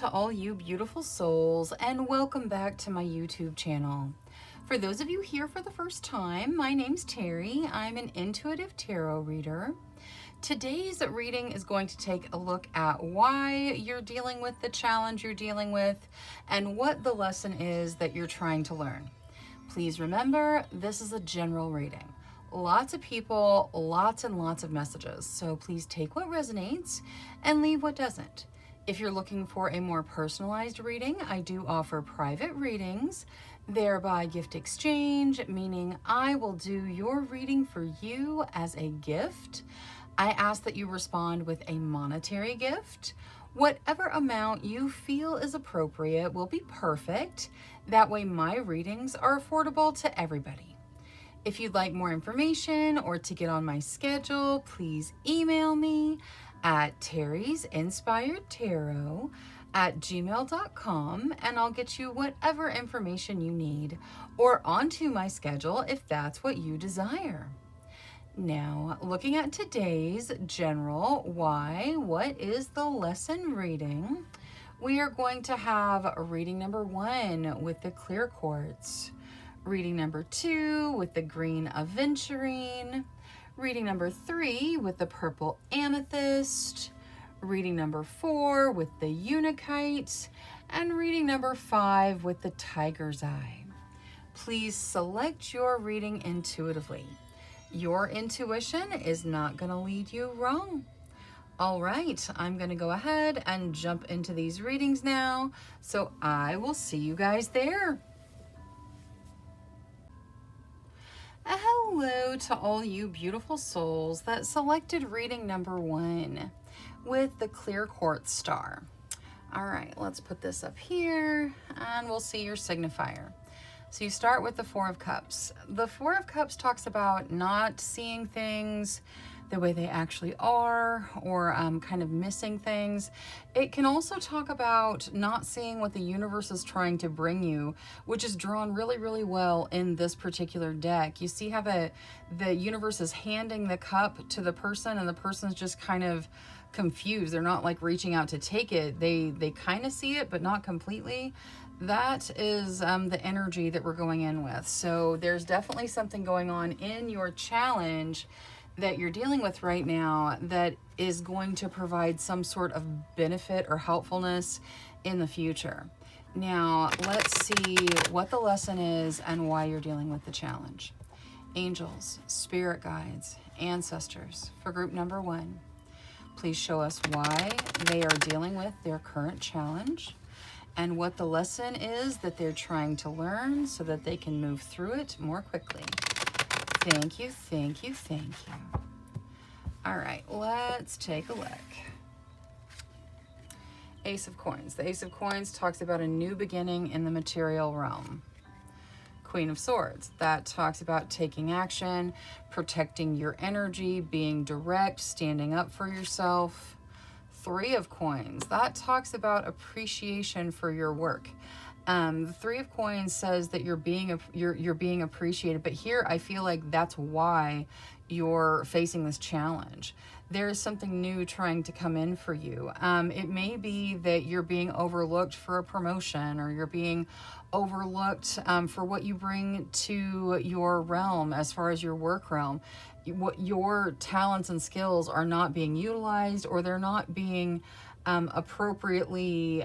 to all you beautiful souls, and welcome back to my YouTube channel. For those of you here for the first time, my name's Cheri. I'm an intuitive tarot reader. Today's reading is going to take a look at why you're dealing with the challenge you're dealing with and what the lesson is that you're trying to learn. Please remember, this is a general reading. Lots of people, lots and lots of messages, so please take what resonates and leave what doesn't. If you're looking for a more personalized reading, I do offer private readings, thereby gift exchange, meaning I will do your reading for you as a gift. I ask that you respond with a monetary gift. Whatever amount you feel is appropriate will be perfect. That way my readings are affordable to everybody. If you'd like more information or to get on my schedule, please email me at terrysinspiredtarot@gmail.com and I'll get you whatever information you need or onto my schedule if that's what you desire. Now, looking at today's general what is the lesson reading, we are going to have reading number 1 with the clear quartz, reading number 2 with the green aventurine, reading number 3 with the purple amethyst, reading number 4 with the unakite, and reading number 5 with the tiger's eye. Please select your reading intuitively. Your intuition is not going to lead you wrong. All right, I'm going to go ahead and jump into these readings now, so I will see you guys there. Hello to all you beautiful souls that selected reading number 1 with the clear quartz star. All right, let's put this up here and we'll see your signifier. So you start with the 4 of Cups. The 4 of Cups talks about not seeing things the way they actually are, or kind of missing things. It can also talk about not seeing what the universe is trying to bring you, which is drawn really, really well in this particular deck. You see how the universe is handing the cup to the person and the person's just kind of confused. They're not like reaching out to take it. They kind of see it, but not completely. That is the energy that we're going in with. So there's definitely something going on in your challenge that you're dealing with right now that is going to provide some sort of benefit or helpfulness in the future. Now, let's see what the lesson is and why you're dealing with the challenge. Angels, spirit guides, ancestors, for group number 1, please show us why they are dealing with their current challenge and what the lesson is that they're trying to learn so that they can move through it more quickly. Thank you, thank you, thank you. All right, let's take a look. Ace of Coins. The Ace of Coins talks about a new beginning in the material realm. Queen of Swords. That talks about taking action, protecting your energy, being direct, standing up for yourself. 3 of Coins. That talks about appreciation for your work. The 3 of Coins says that you're being appreciated, but here I feel like that's why you're facing this challenge. There is something new trying to come in for you. It may be that you're being overlooked for a promotion, or you're being overlooked for what you bring to your realm as far as your work realm. What your talents and skills are not being utilized, or they're not being appropriately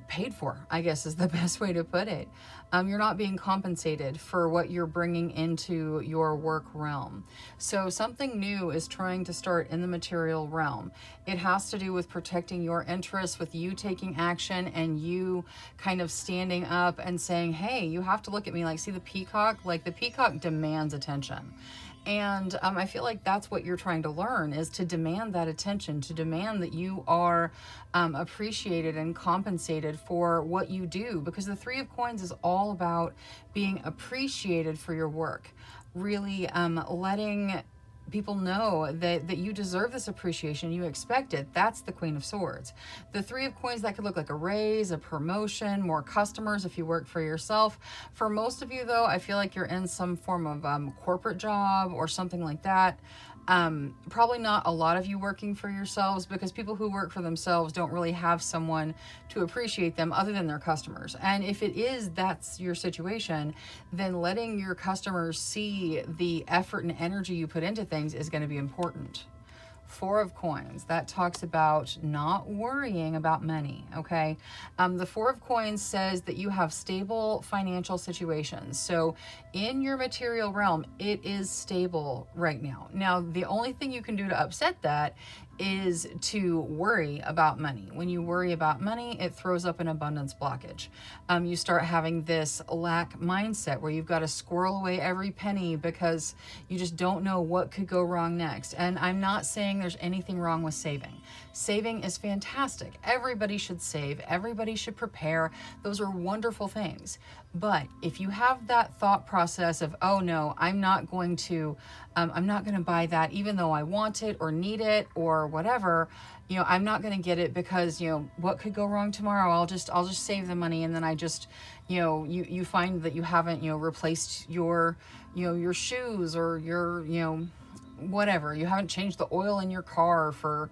paid for, I guess is the best way to put it. You're not being compensated for what you're bringing into your work realm. So something new is trying to start in the material realm. It has to do with protecting your interests, with you taking action and you kind of standing up and saying, hey, you have to look at me. Like, see the peacock? Like, the peacock demands attention. And I feel like that's what you're trying to learn, is to demand that attention, to demand that you are appreciated and compensated for what you do, because the 3 of Coins is all about being appreciated for your work, really letting people know that you deserve this appreciation, you expect it. That's the Queen of Swords. The 3 of Coins, that could look like a raise, a promotion, more customers if you work for yourself. For most of you though, I feel like you're in some form of corporate job or something like that. Probably not a lot of you working for yourselves, because people who work for themselves don't really have someone to appreciate them other than their customers. And if it is, that's your situation, then letting your customers see the effort and energy you put into things is going to be important. Four of Coins, that talks about not worrying about money, okay? The Four of Coins says that you have stable financial situations. So in your material realm, it is stable right now. Now, the only thing you can do to upset that is to worry about money. When you worry about money, it throws up an abundance blockage. You start having this lack mindset where you've got to squirrel away every penny because you just don't know what could go wrong next. And I'm not saying there's anything wrong with saving. Saving is fantastic. Everybody should save. Everybody should prepare. Those are wonderful things. But if you have that thought process of, oh no, I'm not going to buy that even though I want it or need it or whatever, I'm not going to get it because, what could go wrong tomorrow? I'll just save the money. And then I just, you find that you haven't, replaced your shoes or your, whatever. You haven't changed the oil in your car for,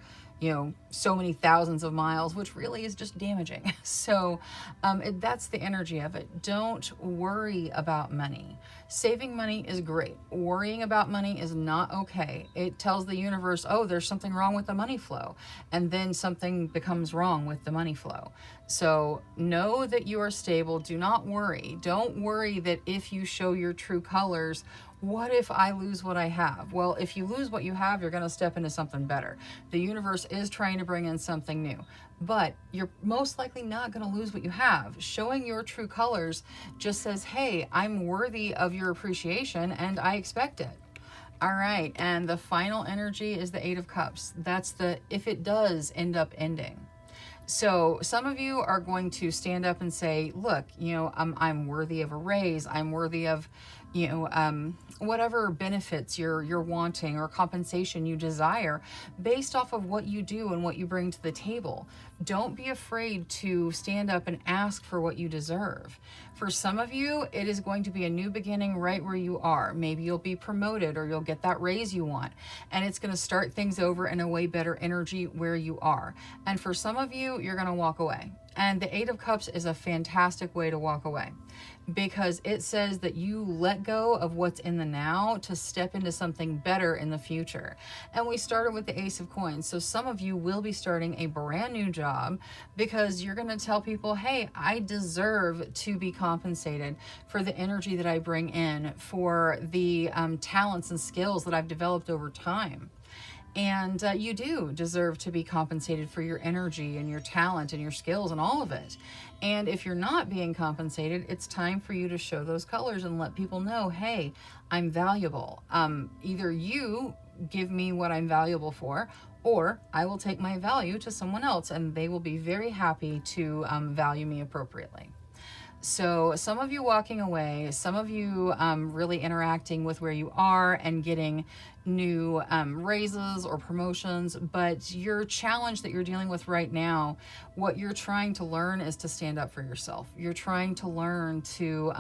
so many thousands of miles, which really is just damaging. So that's the energy of it. Don't worry about money. Saving money is great. Worrying about money is not okay. It tells the universe, oh, there's something wrong with the money flow. And then something becomes wrong with the money flow. So know that you are stable. Do not worry. Don't worry that if you show your true colors, what if I lose what I have? Well, if you lose what you have, you're going to step into something better. The universe is trying to bring in something new, but you're most likely not going to lose what you have. Showing your true colors just says, hey, I'm worthy of your appreciation and I expect it. All right. And the final energy is the Eight of Cups. That's the, if it does end up ending. So some of you are going to stand up and say, look, I'm worthy of a raise. I'm worthy of, whatever benefits you're wanting or compensation you desire based off of what you do and what you bring to the table. Don't be afraid to stand up and ask for what you deserve. For some of you, it is going to be a new beginning right where you are. Maybe you'll be promoted or you'll get that raise you want, and it's going to start things over in a way better energy where you are. And for some of you, you're going to walk away. And the Eight of Cups is a fantastic way to walk away, because it says that you let go of what's in the now to step into something better in the future. And we started with the Ace of Coins. So some of you will be starting a brand new job because you're going to tell people, hey, I deserve to be compensated for the energy that I bring in, for the talents and skills that I've developed over time. And you do deserve to be compensated for your energy and your talent and your skills and all of it. And if you're not being compensated, it's time for you to show those colors and let people know, hey, I'm valuable. Either you give me what I'm valuable for, or I will take my value to someone else and they will be very happy to value me appropriately. So some of you walking away, some of you really interacting with where you are and getting new raises or promotions, but your challenge that you're dealing with right now, what you're trying to learn is to stand up for yourself. You're trying to learn to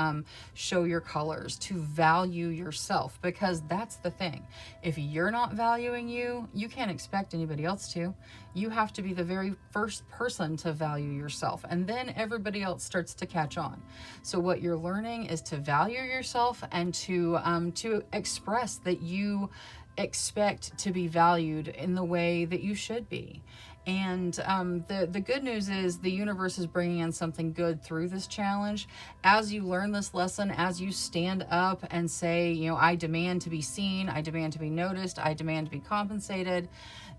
show your colors, to value yourself, because that's the thing. If you're not valuing you, you can't expect anybody else to. You have to be the very first person to value yourself, and then everybody else starts to catch on. So what you're learning is to value yourself and to express that you expect to be valued in the way that you should be. And the good news is the universe is bringing in something good through this challenge. As you learn this lesson, as you stand up and say, I demand to be seen, I demand to be noticed, I demand to be compensated,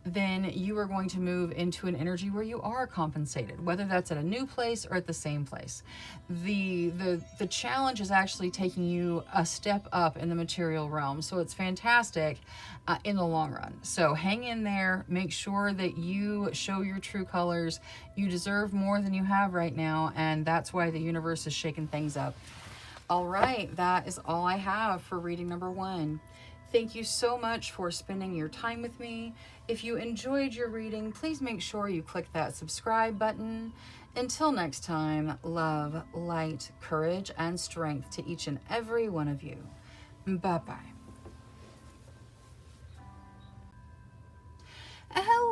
then you are going to move into an energy where you are compensated, whether that's at a new place or at the same place. The challenge is actually taking you a step up in the material realm. So it's fantastic in the long run. So hang in there, make sure that you show your true colors. You deserve more than you have right now, and that's why the universe is shaking things up. All right, that is all I have for reading number 1. Thank you so much for spending your time with me. If you enjoyed your reading, please make sure you click that subscribe button. Until next time, love, light, courage, and strength to each and every one of you. Bye-bye.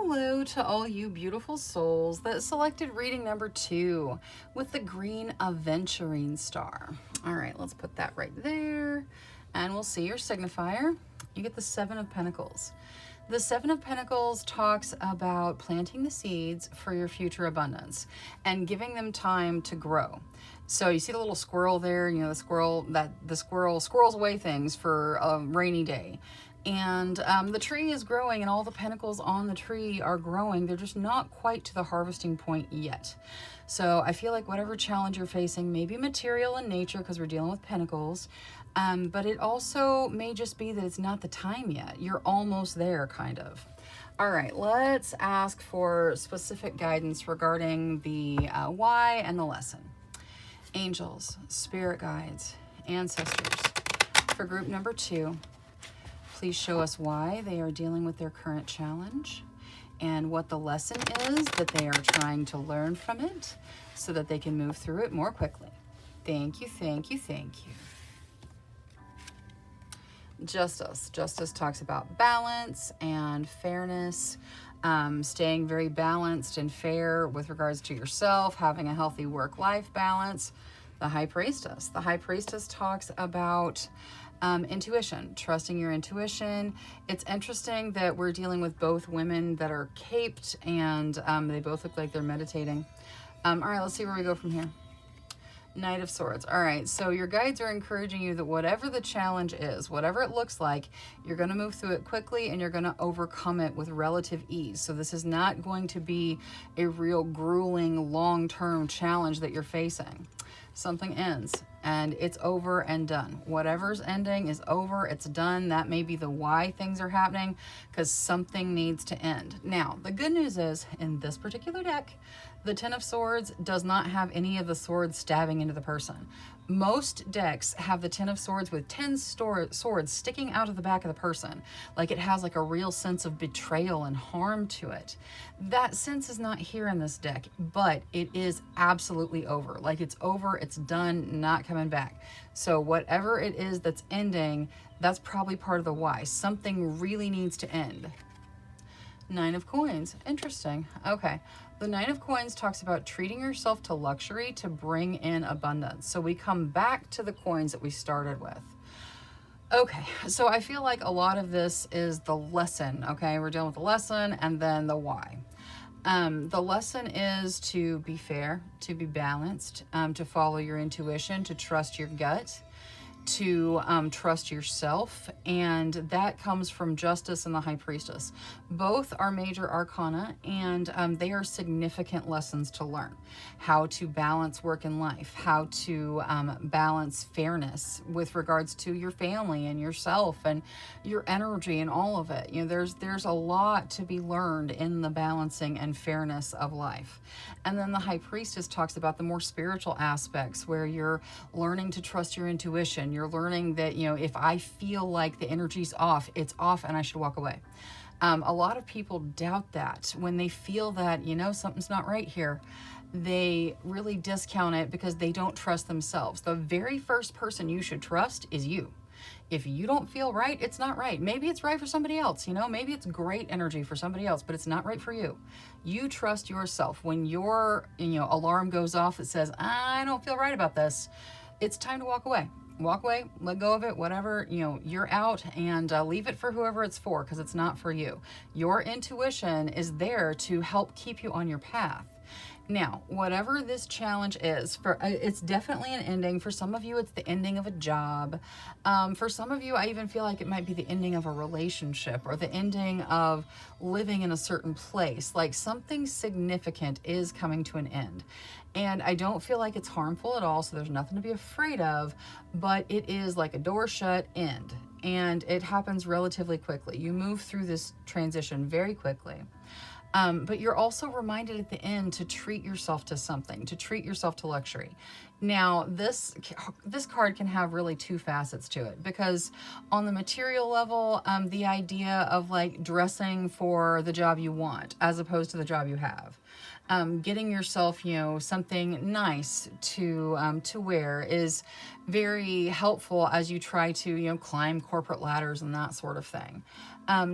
hello to all you beautiful souls that selected reading number 2 with the green aventurine star. All right, let's put that right there, and we'll see your signifier. You get the 7 of Pentacles. The 7 of Pentacles talks about planting the seeds for your future abundance and giving them time to grow. So you see the little squirrel there, you know, the squirrel squirrels away things for a rainy day. And the tree is growing, and all the pentacles on the tree are growing. They're just not quite to the harvesting point yet. So I feel like whatever challenge you're facing may be material in nature because we're dealing with pentacles. But it also may just be that it's not the time yet. You're almost there, kind of. All right, let's ask for specific guidance regarding the why and the lesson. Angels, spirit guides, ancestors. For group number 2, please show us why they are dealing with their current challenge and what the lesson is that they are trying to learn from it so that they can move through it more quickly. Thank you, thank you, thank you. Justice. Justice talks about balance and fairness, staying very balanced and fair with regards to yourself, having a healthy work-life balance. The High Priestess. The High Priestess talks about intuition, trusting your intuition. It's interesting that we're dealing with both women that are caped, and they both look like they're meditating. All right, let's see where we go from here. Knight of Swords. All right, so your guides are encouraging you that whatever the challenge is, whatever it looks like, you're going to move through it quickly and you're going to overcome it with relative ease. So this is not going to be a real grueling, long-term challenge that you're facing. Something ends and it's over and done. Whatever's ending is over, it's done. That may be the why things are happening, because something needs to end. Now, the good news is, in this particular deck, the Ten of Swords does not have any of the swords stabbing into the person. Most decks have the Ten of Swords with 10 swords sticking out of the back of the person, like it has like a real sense of betrayal and harm to it. That sense is not here in this deck, but it is absolutely over. Like it's over, it's done, not coming back. So whatever it is that's ending, that's probably part of the why. Something really needs to end. Nine of Coins. Interesting. Okay. The Nine of Coins talks about treating yourself to luxury to bring in abundance. So we come back to the coins that we started with. Okay, so I feel like a lot of this is the lesson, okay? We're dealing with the lesson and then the why. The lesson is to be fair, to be balanced, to follow your intuition, to trust your gut, to trust yourself, and that comes from Justice and the High Priestess. Both are major arcana, and they are significant lessons to learn. How to balance work and life, how to balance fairness with regards to your family and yourself and your energy and all of it. You know, there's a lot to be learned in the balancing and fairness of life. And then the High Priestess talks about the more spiritual aspects, where you're learning to trust your intuition. You're learning that, you know, if I feel like the energy's off, it's off and I should walk away. A lot of people doubt that when they feel that, you know, something's not right here. They really discount it because they don't trust themselves. The very first person you should trust is you. If you don't feel right, it's not right. Maybe it's right for somebody else, you know, maybe it's great energy for somebody else, but it's not right for you. You trust yourself. When your, you know, alarm goes off that says, I don't feel right about this, it's time to walk away. Walk away, let go of it, whatever, you know, you're out, and leave it for whoever it's for, because it's not for you. Your intuition is there to help keep you on your path. Now, whatever this challenge is, it's definitely an ending. For some of you, it's the ending of a job. For some of you, I even feel like it might be the ending of a relationship or the ending of living in a certain place. Like something significant is coming to an end. And I don't feel like it's harmful at all, so there's nothing to be afraid of, but it is like a door shut end. And it happens relatively quickly. You move through this transition very quickly. But you're also reminded at the end to treat yourself to something, to treat yourself to luxury. Now, this card can have really two facets to it, because on the material level, the idea of like dressing for the job you want as opposed to the job you have. Getting yourself, you know, something nice to wear is very helpful as you try to, you know, climb corporate ladders and that sort of thing.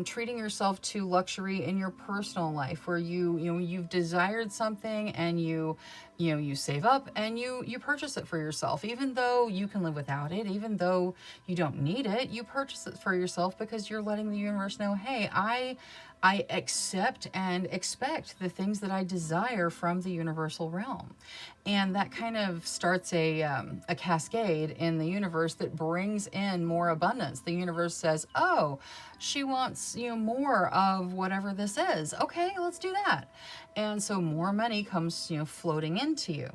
treating yourself to luxury in your personal life, where you've desired something and you save up and you purchase it for yourself, even though you can live without it, even though you don't need it. You purchase it for yourself because you're letting the universe know, hey, I accept and expect the things that I desire from the universal realm. And that kind of starts a cascade in the universe that brings in more abundance. The universe says, oh, she wants, more of whatever this is. Okay, let's do that. And so more money comes, floating into you.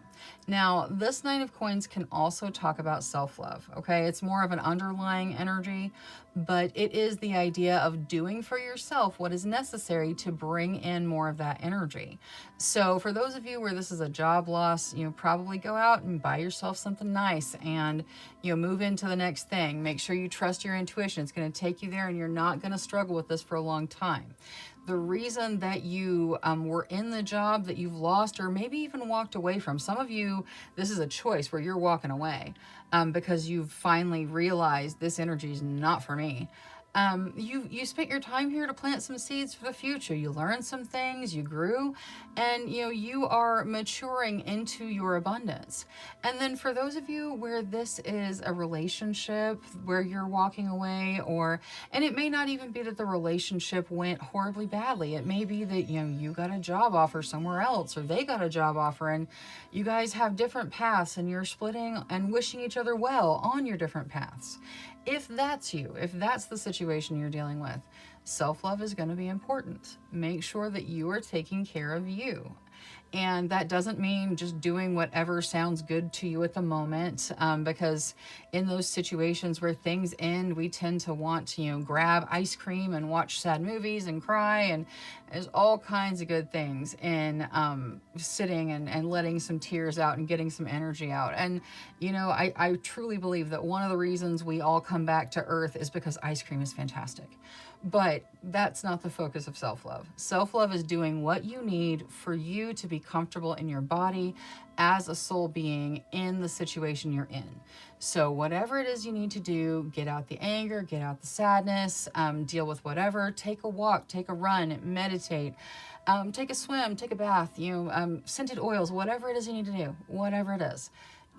Now, this Nine of Coins can also talk about self-love, okay? It's more of an underlying energy, but it is the idea of doing for yourself what is necessary to bring in more of that energy. So for those of you where this is a job loss, probably go out and buy yourself something nice and, move into the next thing. Make sure you trust your intuition. It's going to take you there and you're not going to struggle with this for a long time. The reason that you were in the job that you've lost or maybe even walked away from, some of you, this is a choice where you're walking away because you've finally realized this energy is not for me. You spent your time here to plant some seeds for the future. You learned some things, you grew, and you are maturing into your abundance. And then for those of you where this is a relationship where you're walking away, and it may not even be that the relationship went horribly badly. It may be that you got a job offer somewhere else, or they got a job offer, and you guys have different paths, and you're splitting and wishing each other well on your different paths. If that's you, if that's the situation you're dealing with, self-love is going to be important. Make sure that you are taking care of you. And that doesn't mean just doing whatever sounds good to you at the moment, because in those situations where things end, we tend to want to, grab ice cream and watch sad movies and cry. And there's all kinds of good things in sitting and letting some tears out and getting some energy out. And, I truly believe that one of the reasons we all come back to Earth is because ice cream is fantastic. But that's not the focus of self-love. Self-love is doing what you need for you to be comfortable in your body as a soul being in the situation you're in. So whatever it is you need to do, get out the anger, get out the sadness, deal with whatever, take a walk, take a run, meditate, take a swim, take a bath, scented oils, whatever it is you need to do, whatever it is.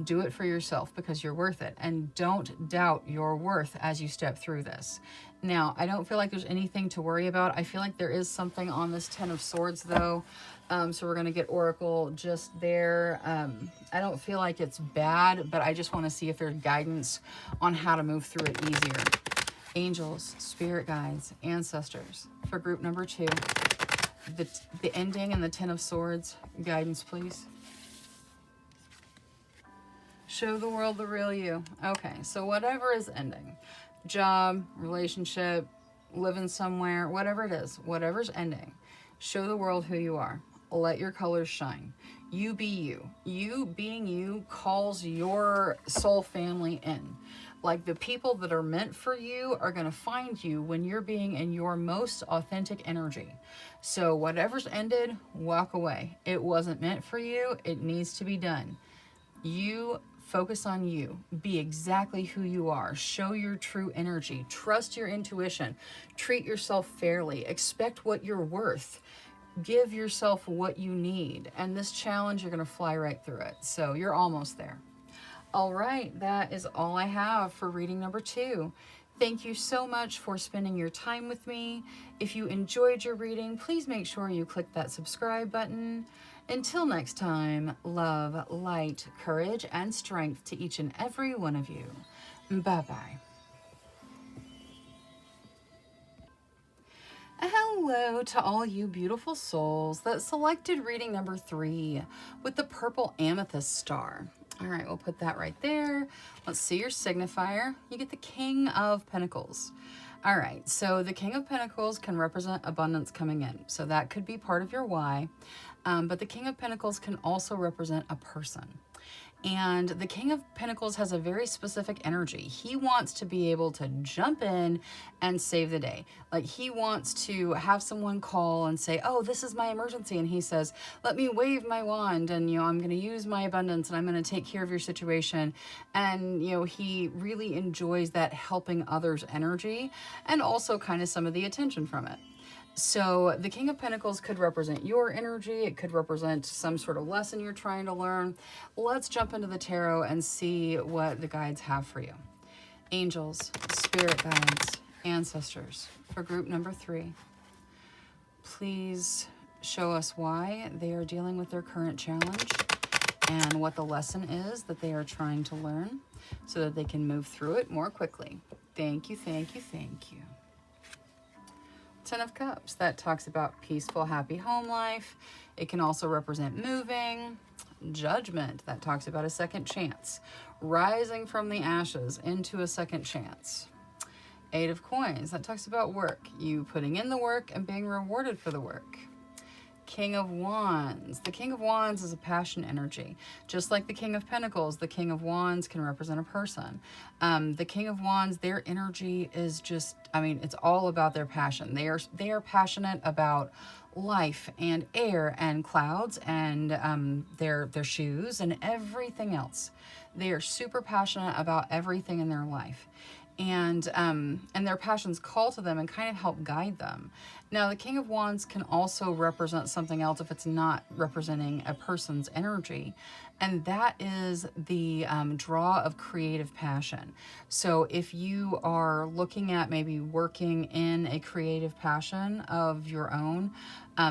Do it for yourself because you're worth it. And don't doubt your worth as you step through this. Now, I don't feel like there's anything to worry about. I feel like there is something on this Ten of Swords, though. So we're going to get Oracle just there. I don't feel like it's bad, but I just want to see if there's guidance on how to move through it easier. Angels, spirit guides, ancestors. For group number 2, the ending and the Ten of Swords. Guidance, please. Show the world the real you. Okay, so whatever is ending, job, relationship, living somewhere, whatever it is, whatever's ending, show the world who you are. Let your colors shine. You be you. You being you calls your soul family in. Like the people that are meant for you are going to find you when you're being in your most authentic energy. So whatever's ended, walk away. It wasn't meant for you. It needs to be done. You focus on you. Be exactly who you are. Show your true energy. Trust your intuition. Treat yourself fairly. Expect what you're worth. Give yourself what you need. And this challenge, you're going to fly right through it. So you're almost there. All right, that is all I have for reading number 2. Thank you so much for spending your time with me. If you enjoyed your reading, please make sure you click that subscribe button. Until next time, love, light, courage, and strength to each and every one of you. Bye-bye. Hello to all you beautiful souls that selected reading number 3 with the purple amethyst star. All right, we'll put that right there. Let's see your signifier. You get the King of Pentacles. All right, so the King of Pentacles can represent abundance coming in. So that could be part of your why. But the King of Pentacles can also represent a person. And the King of Pentacles has a very specific energy. He wants to be able to jump in and save the day. Like, he wants to have someone call and say, oh, this is my emergency. And he says, let me wave my wand, and, I'm going to use my abundance, and I'm going to take care of your situation. And, he really enjoys that helping others energy, and also kind of some of the attention from it. So the King of Pentacles could represent your energy. It could represent some sort of lesson you're trying to learn. Let's jump into the tarot and see what the guides have for you. Angels, spirit guides, ancestors for group number 3. Please show us why they are dealing with their current challenge and what the lesson is that they are trying to learn so that they can move through it more quickly. Thank you, thank you, thank you. 10 of Cups, that talks about peaceful, happy home life. It can also represent moving. Judgment, that talks about a second chance. Rising from the ashes into a second chance. 8 of Coins, that talks about work. You putting in the work and being rewarded for the work. King of Wands. The King of Wands is a passion energy. Just like the King of Pentacles, the King of Wands can represent a person. The King of Wands, their energy is just, it's all about their passion. They are passionate about life and air and clouds and their shoes and everything else. They are super passionate about everything in their life. And their passions call to them and kind of help guide them. Now, the King of Wands can also represent something else if it's not representing a person's energy, and that is the draw of creative passion. So if you are looking at maybe working in a creative passion of your own,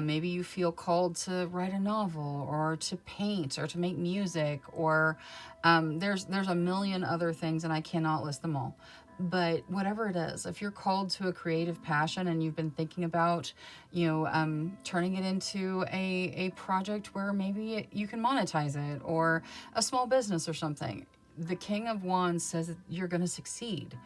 maybe you feel called to write a novel or to paint or to make music, or there's a million other things, and I cannot list them all. But whatever it is, if you're called to a creative passion and you've been thinking about, turning it into a project where maybe you can monetize it, or a small business or something, the King of Wands says that you're going to succeed.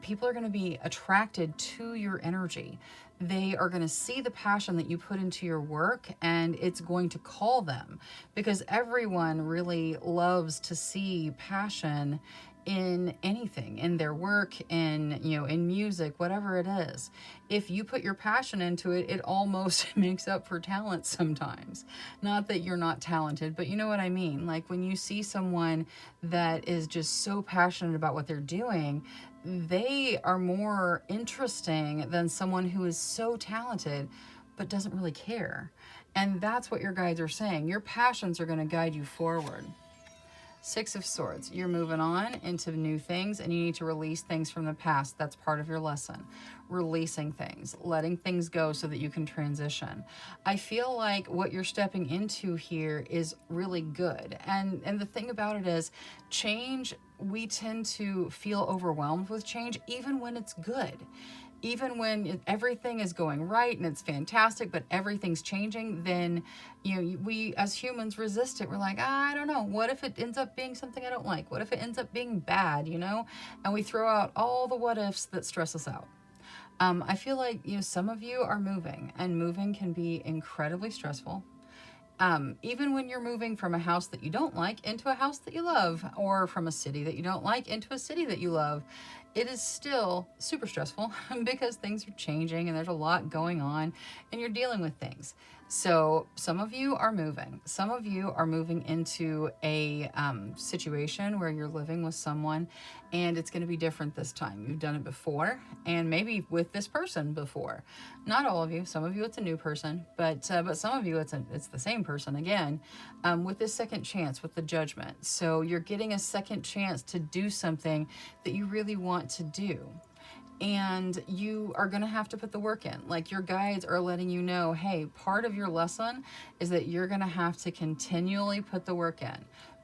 People are going to be attracted to your energy. They are going to see the passion that you put into your work, and it's going to call them, because everyone really loves to see passion in anything, in their work, in music, whatever it is. If you put your passion into it, it almost makes up for talent sometimes. Not that you're not talented, but you know what I mean. Like, when you see someone that is just so passionate about what they're doing, they are more interesting than someone who is so talented but doesn't really care. And that's what your guides are saying. Your passions are going to guide you forward. 6 of Swords, you're moving on into new things, and you need to release things from the past. That's part of your lesson. Releasing things, letting things go so that you can transition. I feel like what you're stepping into here is really good. And the thing about it is, change, we tend to feel overwhelmed with change, even when it's good. Even when everything is going right and it's fantastic, but everything's changing, then, we as humans resist it. We're like, I don't know. What if it ends up being something I don't like? What if it ends up being bad, And we throw out all the what ifs that stress us out. I feel like, some of you are moving, and moving can be incredibly stressful. Even when you're moving from a house that you don't like into a house that you love, or from a city that you don't like into a city that you love, it is still super stressful because things are changing and there's a lot going on and you're dealing with things. So some of you are moving. Some of you are moving into a situation where you're living with someone, and it's going to be different this time. You've done it before, and maybe with this person before. Not all of you. Some of you it's a new person, but some of you it's the same person again, with this second chance, with the Judgment. So you're getting a second chance to do something that you really want to do. And you are going to have to put the work in. Like, your guides are letting you know, hey, part of your lesson is that you're going to have to continually put the work in.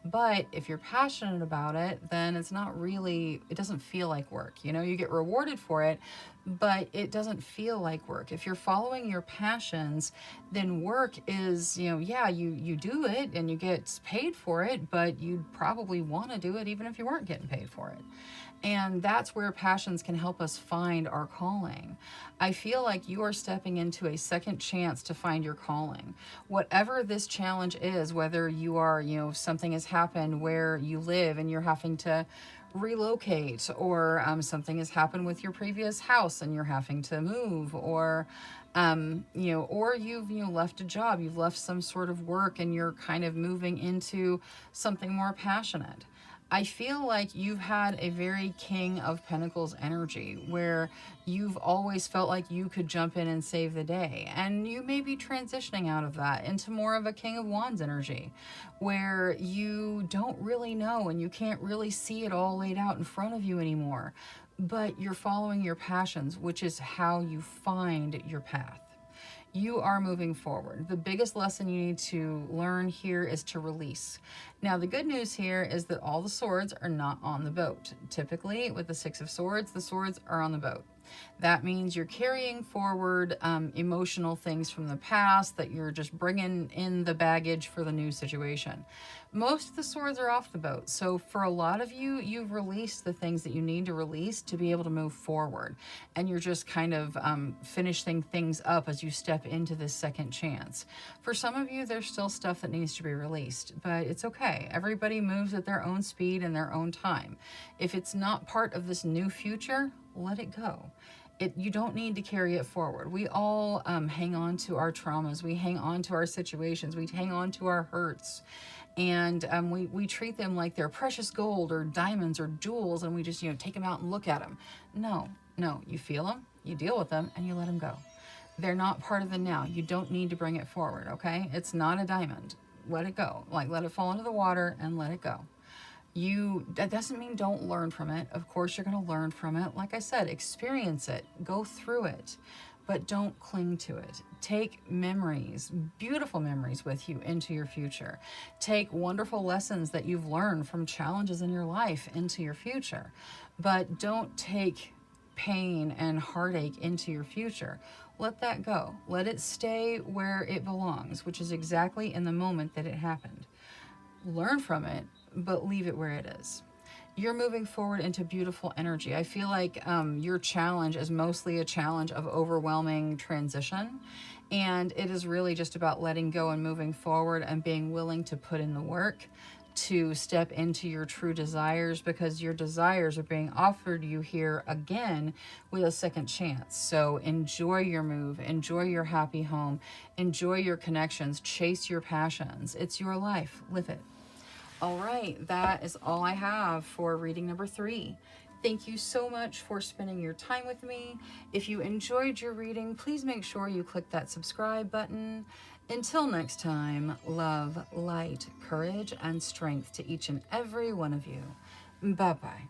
But if you're passionate about it, then it's not really, it doesn't feel like work. You get rewarded for it, but it doesn't feel like work. If you're following your passions, then work is, yeah, you do it and you get paid for it, but you'd probably want to do it even if you weren't getting paid for it. And that's where passions can help us find our calling. I feel like you are stepping into a second chance to find your calling. Whatever this challenge is, whether you are, something has happened where you live and you're having to relocate, or something has happened with your previous house and you're having to move, or or you've left a job, you've left some sort of work and you're kind of moving into something more passionate. I feel like you've had a very King of Pentacles energy where you've always felt like you could jump in and save the day. And you may be transitioning out of that into more of a King of Wands energy where you don't really know and you can't really see it all laid out in front of you anymore. But you're following your passions, which is how you find your path. You are moving forward. The biggest lesson you need to learn here is to release. Now, the good news here is that all the swords are not on the boat. Typically, with the Six of Swords, the swords are on the boat. That means you're carrying forward emotional things from the past, that you're just bringing in the baggage for the new situation. Most of the swords are off the boat. So for a lot of you, you've released the things that you need to release to be able to move forward. And you're just kind of finishing things up as you step into this second chance. For some of you, there's still stuff that needs to be released, but it's okay. Everybody moves at their own speed and their own time. If it's not part of this new future, let it go. You don't need to carry it forward. We all hang on to our traumas. We hang on to our situations. We hang on to our hurts. And we treat them like they're precious gold or diamonds or jewels, and we just, take them out and look at them. No, you feel them, you deal with them, and you let them go. They're not part of the now. You don't need to bring it forward, okay? It's not a diamond. Let it go. Let it fall into the water and let it go. That doesn't mean don't learn from it. Of course you're going to learn from it. Like I said, experience it, go through it, but don't cling to it. Take memories, beautiful memories with you into your future. Take wonderful lessons that you've learned from challenges in your life into your future, but don't take pain and heartache into your future. Let that go. Let it stay where it belongs, which is exactly in the moment that it happened. Learn from it, but leave it where it is. You're moving forward into beautiful energy. I feel like your challenge is mostly a challenge of overwhelming transition. And it is really just about letting go and moving forward and being willing to put in the work to step into your true desires, because your desires are being offered you here again with a second chance. So enjoy your move, enjoy your happy home, enjoy your connections, chase your passions. It's your life, live it. All right, that is all I have for reading number 3. Thank you so much for spending your time with me. If you enjoyed your reading, please make sure you click that subscribe button. Until next time, love, light, courage, and strength to each and every one of you. Bye-bye.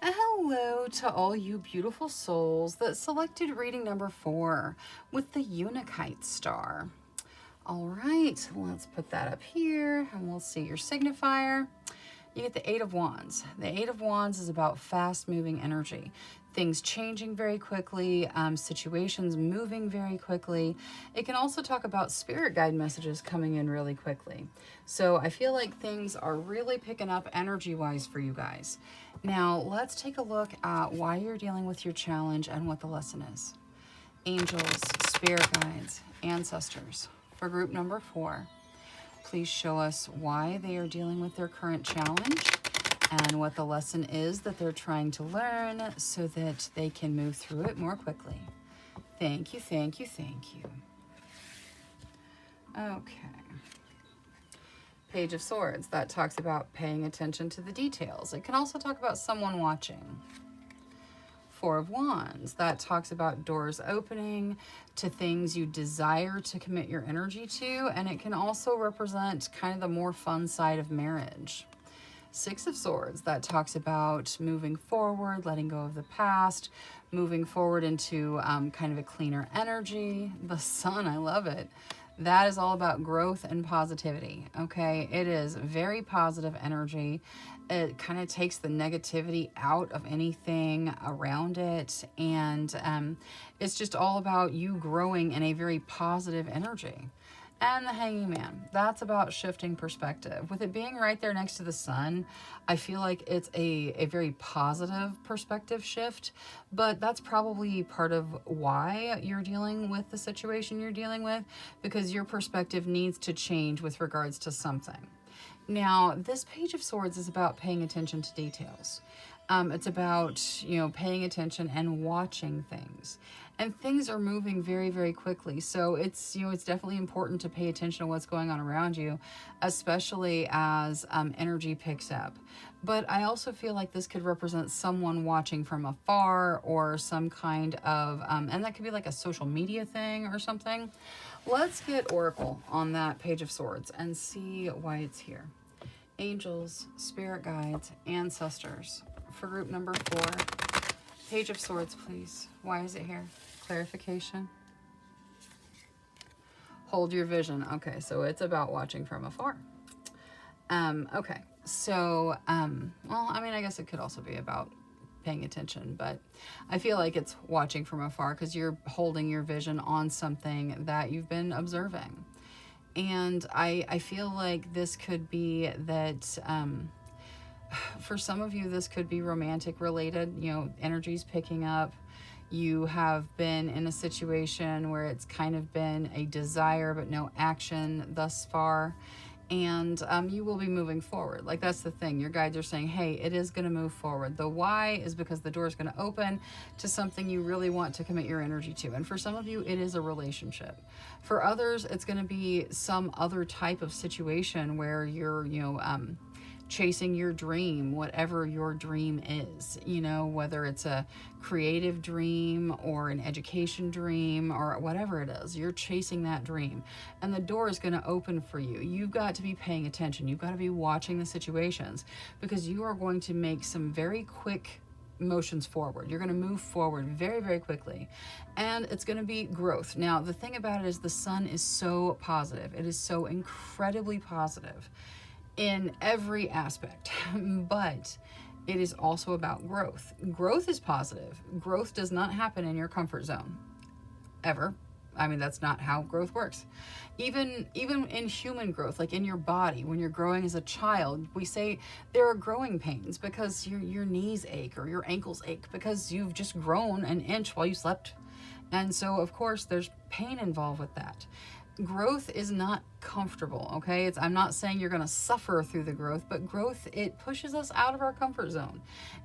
Hello to all you beautiful souls that selected reading number 4 with the Untitled star. All right, let's put that up here and we'll see your signifier. You get the 8 of Wands. The 8 of Wands is about fast-moving energy. Things changing very quickly, situations moving very quickly. It can also talk about spirit guide messages coming in really quickly. So I feel like things are really picking up energy-wise for you guys. Now, let's take a look at why you're dealing with your challenge and what the lesson is. Angels, spirit guides, ancestors. For group number 4, please show us why they are dealing with their current challenge and what the lesson is that they're trying to learn so that they can move through it more quickly. Thank you, thank you, thank you. Okay. Page of Swords, that talks about paying attention to the details. It can also talk about someone watching. 4 of Wands, that talks about doors opening to things you desire to commit your energy to, and it can also represent kind of the more fun side of marriage. 6 of Swords, that talks about moving forward, letting go of the past, moving forward into kind of a cleaner energy. The Sun, I love it. That is all about growth and positivity, okay? It is very positive energy. It kind of takes the negativity out of anything around it, and it's just all about you growing in a very positive energy. And the Hanging Man, that's about shifting perspective. With it being right there next to the sun, I feel like it's a very positive perspective shift, but that's probably part of why you're dealing with the situation you're dealing with, because your perspective needs to change with regards to something. Now, this Page of Swords is about paying attention to details. It's about, paying attention and watching things. And things are moving very, very quickly. So it's definitely important to pay attention to what's going on around you, especially as energy picks up. But I also feel like this could represent someone watching from afar, or some kind of, and that could be like a social media thing or something. Let's get Oracle on that Page of Swords and see why it's here. Angels, spirit guides, ancestors. For group number 4, Page of Swords, please. Why is it here? Clarification. Hold your vision. Okay, so it's about watching from afar. Okay, so, well, I mean, I guess it could also be about paying attention, but I feel like it's watching from afar because you're holding your vision on something that you've been observing. And I feel like this could be that, for some of you, this could be romantic related, energies picking up. You have been in a situation where it's kind of been a desire but no action thus far. And you will be moving forward. Like, that's the thing. Your guides are saying, hey, it is going to move forward. The why is because the door is going to open to something you really want to commit your energy to. And for some of you, it is a relationship. For others, it's going to be some other type of situation where you're, chasing your dream, whatever your dream is, whether it's a creative dream or an education dream or whatever it is, you're chasing that dream and the door is going to open for you. You've got to be paying attention. You've got to be watching the situations, because you are going to make some very quick motions forward. You're going to move forward very, very quickly, and it's going to be growth. Now, the thing about it is the sun is so positive. It is so incredibly positive in every aspect, but it is also about growth. Growth is positive. Growth does not happen in your comfort zone, ever. I mean, that's not how growth works. Even in human growth, like in your body, when you're growing as a child, we say there are growing pains because your knees ache or your ankles ache because you've just grown an inch while you slept. And so, of course, there's pain involved with that. Growth is not comfortable, okay? I'm not saying you're going to suffer through the growth, but growth, it pushes us out of our comfort zone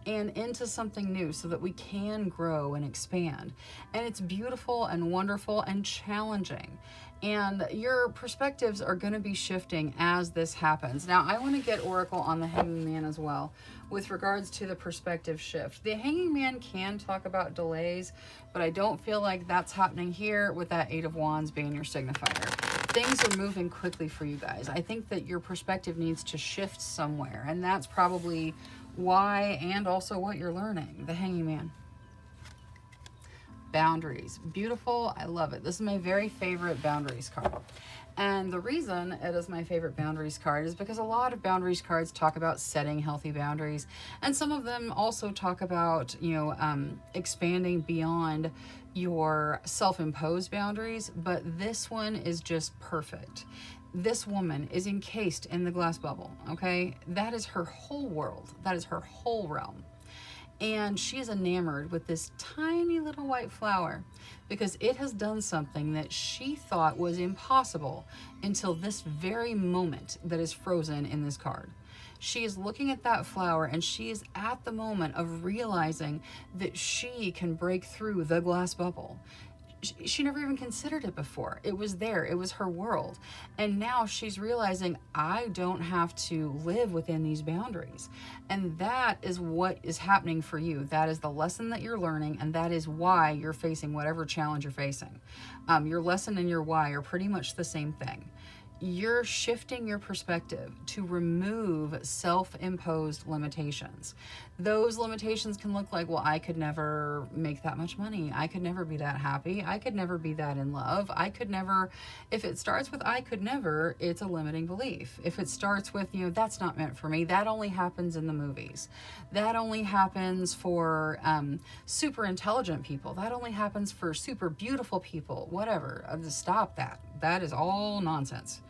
and into something new so that we can grow and expand. And it's beautiful and wonderful and challenging. And your perspectives are going to be shifting as this happens. Now, I want to get Oracle on the Hanging Man as well with regards to the perspective shift. The Hanging Man can talk about delays, but I don't feel like that's happening here with that 8 of Wands being your signifier. Things are moving quickly for you guys. I think that your perspective needs to shift somewhere, and that's probably why, and also what you're learning. The Hanging Man. Boundaries. Beautiful. I love it. This is my very favorite boundaries card. And the reason it is my favorite boundaries card is because a lot of boundaries cards talk about setting healthy boundaries. And some of them also talk about, expanding beyond your self-imposed boundaries. But this one is just perfect. This woman is encased in the glass bubble, okay? That is her whole world. That is her whole realm. And she is enamored with this tiny little white flower because it has done something that she thought was impossible until this very moment that is frozen in this card. She is looking at that flower and she is at the moment of realizing that she can break through the glass bubble. She never even considered it before. It was there. It was her world. And now she's realizing, I don't have to live within these boundaries. And that is what is happening for you. That is the lesson that you're learning. And that is why you're facing whatever challenge you're facing. Your lesson and your why are pretty much the same thing. you're shifting your perspective to remove self-imposed limitations. Those limitations can look like, well, I could never make that much money. I could never be that happy. I could never be that in love. I could never. If it starts with I could never, it's a limiting belief. If it starts with, that's not meant for me, that only happens in the movies. That only happens for super intelligent people. That only happens for super beautiful people. Whatever. Stop that. That is all nonsense.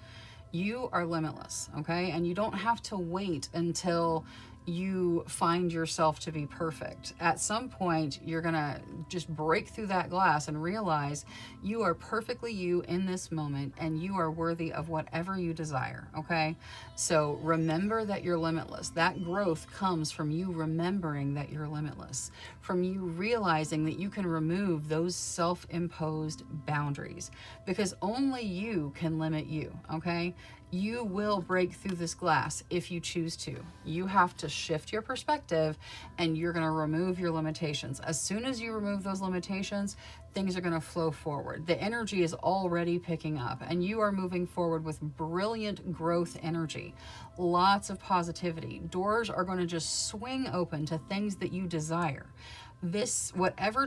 You are limitless, okay? And you don't have to wait until you find yourself to be perfect. At some point, you're gonna just break through that glass and realize you are perfectly you in this moment, and you are worthy of whatever you desire, okay? So remember that you're limitless. That growth comes from you remembering that you're limitless, from you realizing that you can remove those self-imposed boundaries, because only you can limit you, okay? You will break through this glass if you choose to. You have to shift your perspective, and you're going to remove your limitations. As soon as you remove those limitations, things are going to flow forward. The energy is already picking up, and you are moving forward with brilliant growth energy. Lots of positivity. Doors are going to just swing open to things that you desire. This, whatever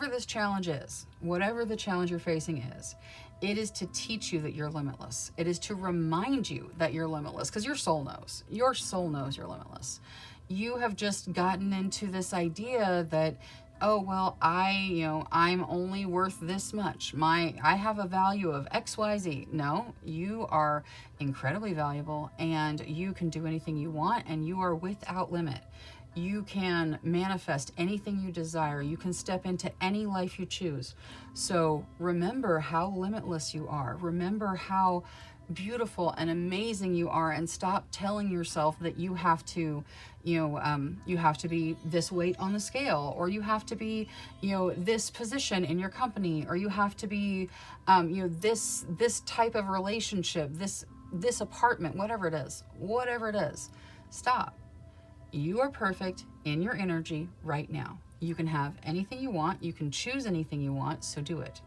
this challenge is, whatever the challenge you're facing is, it is to teach you that you're limitless. It is to remind you that you're limitless, because your soul knows. Your soul knows you're limitless. You have just gotten into this idea that, oh, well, I'm only worth this much. I have a value of XYZ. No, you are incredibly valuable, and you can do anything you want, and you are without limit. You can manifest anything you desire. You can step into any life you choose. So remember how limitless you are. Remember how beautiful and amazing you are, and stop telling yourself that you have to, you have to be this weight on the scale, or you have to be, this position in your company, or you have to be, this type of relationship, this apartment, whatever it is. Stop. You are perfect in your energy right now. You can have anything you want. You can choose anything you want, so do it.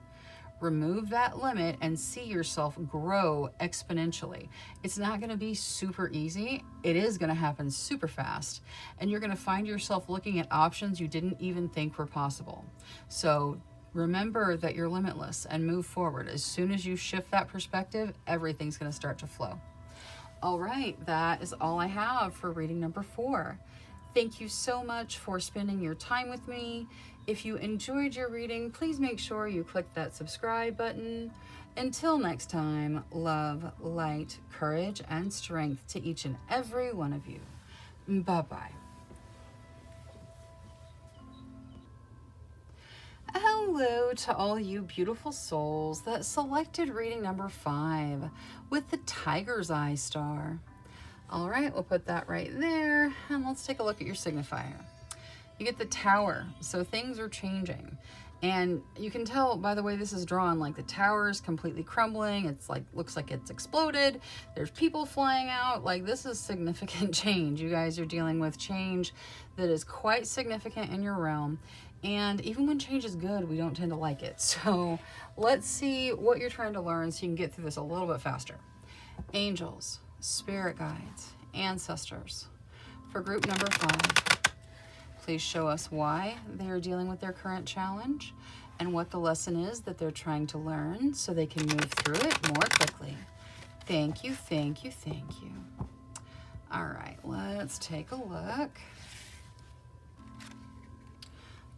Remove that limit and see yourself grow exponentially. It's not going to be super easy. It is going to happen super fast. And you're going to find yourself looking at options you didn't even think were possible. So remember that you're limitless and move forward. As soon as you shift that perspective, everything's going to start to flow. All right, that is all I have for reading number 4. Thank you so much for spending your time with me. If you enjoyed your reading, please make sure you click that subscribe button. Until next time, love, light, courage, and strength to each and every one of you. Bye-bye. Hello to all you beautiful souls that selected reading number 5 with the Tiger's Eye star. All right, we'll put that right there, and let's take a look at your signifier. You get the Tower, so things are changing. And you can tell by the way this is drawn, like the tower is completely crumbling. It's like, looks like it's exploded. There's people flying out. Like, this is significant change. You guys are dealing with change that is quite significant in your realm. And even when change is good, we don't tend to like it. So let's see what you're trying to learn so you can get through this a little bit faster. Angels, spirit guides, ancestors. For group number 5, please show us why they are dealing with their current challenge and what the lesson is that they're trying to learn so they can move through it more quickly. Thank you, thank you, thank you. All right, let's take a look.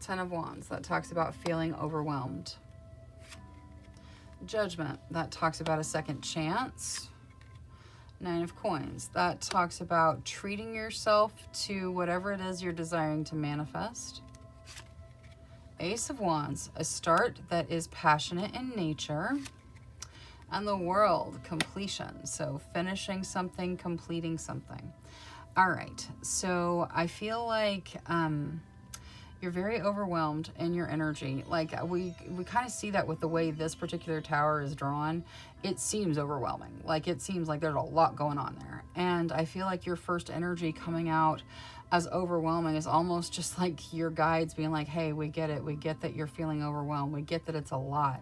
10 of Wands, that talks about feeling overwhelmed. Judgment, that talks about a second chance. 9 of Coins, that talks about treating yourself to whatever it is you're desiring to manifest. Ace of Wands, a start that is passionate in nature. And the World, completion, so finishing something, completing something. All right, so I feel like you're very overwhelmed in your energy. Like we kind of see that with the way this particular tower is drawn. It seems overwhelming. Like it seems like there's a lot going on there. And I feel like your first energy coming out as overwhelming is almost just like your guides being like, hey, we get it. We get that you're feeling overwhelmed. We get that it's a lot.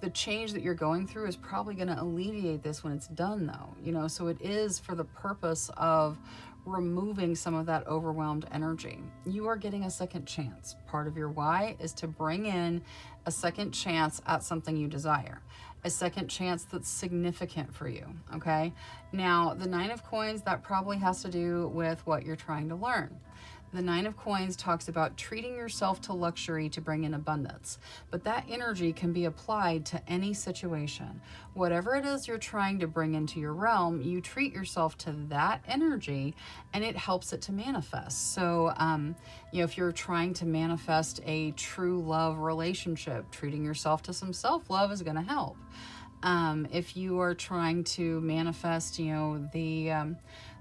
The change that you're going through is probably going to alleviate this when it's done, though, you know, so it is for the purpose of removing some of that overwhelmed energy. You are getting a second chance. Part of your why is to bring in a second chance at something you desire, a second chance that's significant for you, okay? Now, the Nine of Coins, that probably has to do with what you're trying to learn. The Nine of Coins talks about treating yourself to luxury to bring in abundance, but that energy can be applied to any situation. Whatever it is you're trying to bring into your realm, you treat yourself to that energy and it helps it to manifest. So, you know, if you're trying to manifest a true love relationship, treating yourself to some self-love is going to help. If you are trying to manifest, you know,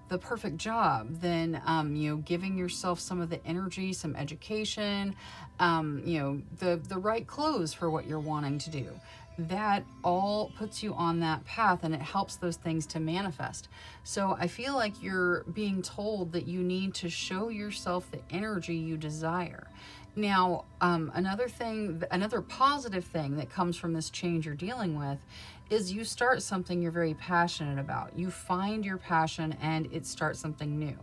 the perfect job, then, you know, giving yourself some of the energy, some education, you know, the right clothes for what you're wanting to do. That all puts you on that path and it helps those things to manifest. So I feel like you're being told that you need to show yourself the energy you desire. Now, another positive thing that comes from this change you're dealing with is you start something you're very passionate about. You find your passion and it starts something new.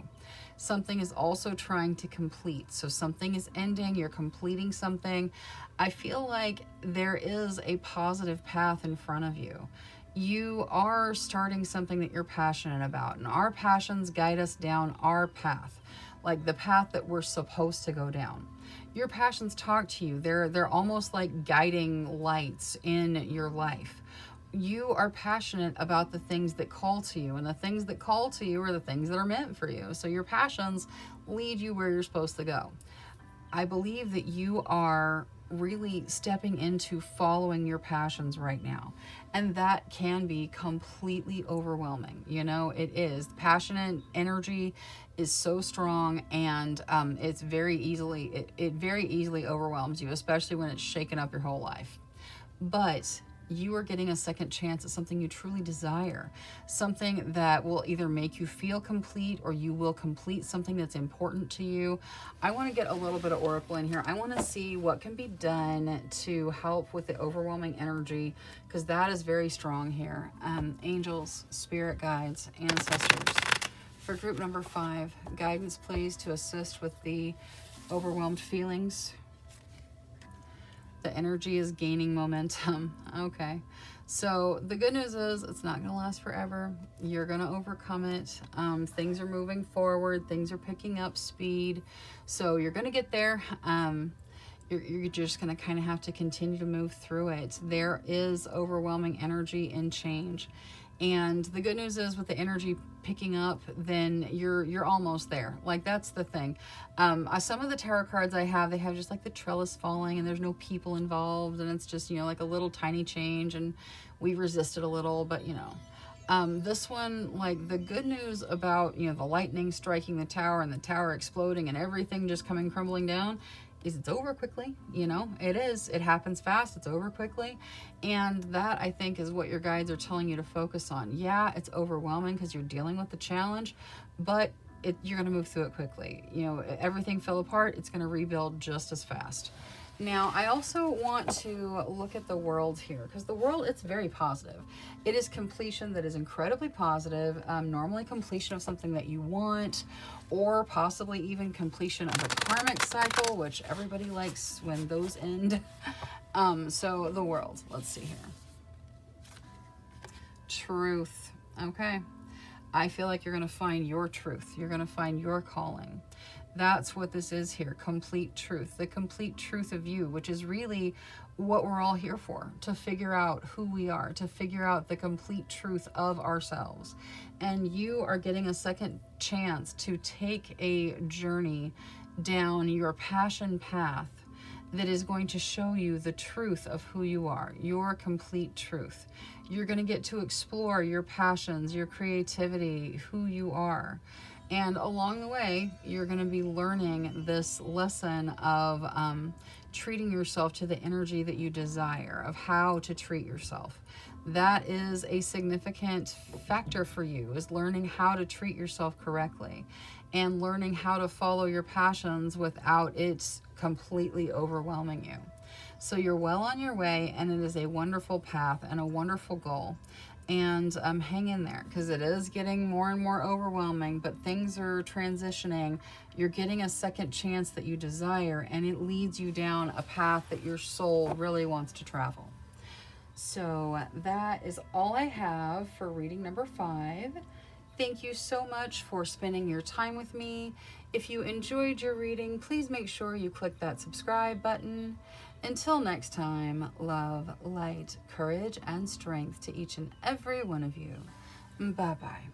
Something is also trying to complete. So something is ending, you're completing something. I feel like there is a positive path in front of you. You are starting something that you're passionate about, and our passions guide us down our path, like the path that we're supposed to go down. Your passions talk to you. They're almost like guiding lights in your life. You are passionate about the things that call to you, and the things that call to you are the things that are meant for you. So your passions lead you where you're supposed to go. I believe that you are really stepping into following your passions right now, and that can be completely overwhelming. You know, it is. Passionate energy is so strong, and it very easily overwhelms you, especially when it's shaken up your whole life. But you are getting a second chance at something you truly desire, something that will either make you feel complete or you will complete something that's important to you. I want to get a little bit of oracle in here. I want to see what can be done to help with the overwhelming energy, because that is very strong here. Angels, spirit guides, ancestors. For group number 5, guidance please to assist with the overwhelmed feelings. The energy is gaining momentum. Okay. So the good news is it's not going to last forever. You're going to overcome it. Things are moving forward. Things are picking up speed. So you're going to get there. You're just going to kind of have to continue to move through it. There is overwhelming energy and change. And the good news is with the energy picking up, then you're almost there. Like, that's the thing. Some of the tarot cards I have, they have just like the trellis falling and there's no people involved, and it's just, you know, like a little tiny change, and we resisted a little, but you know. This one, like, the good news about, you know, the lightning striking the tower and the tower exploding and everything just coming crumbling down is it's over quickly. You know, it happens fast, it's over quickly. And that, I think, is what your guides are telling you to focus on. Yeah, it's overwhelming because you're dealing with the challenge, but you're going to move through it quickly. You know, everything fell apart, it's going to rebuild just as fast. Now, I also want to look at the world here, because the world, it's very positive. It is completion that is incredibly positive, normally completion of something that you want, or possibly even completion of a karmic cycle, which everybody likes when those end. So the world, let's see here. Truth. Okay. I feel like you're going to find your truth. You're going to find your calling. That's what this is here, complete truth, the complete truth of you, which is really what we're all here for, to figure out who we are, to figure out the complete truth of ourselves. And you are getting a second chance to take a journey down your passion path that is going to show you the truth of who you are, your complete truth. You're going to get to explore your passions, your creativity, who you are. And along the way, you're going to be learning this lesson of treating yourself to the energy that you desire, of how to treat yourself. That is a significant factor for you, is learning how to treat yourself correctly and learning how to follow your passions without it completely overwhelming you. So you're well on your way, and it is a wonderful path and a wonderful goal. And hang in there, because it is getting more and more overwhelming, but things are transitioning. You're getting a second chance that you desire, and it leads you down a path that your soul really wants to travel. So that is all I have for reading number 5. Thank you so much for spending your time with me. If you enjoyed your reading, please make sure you click that subscribe button. Until next time, love, light, courage, and strength to each and every one of you. Bye-bye.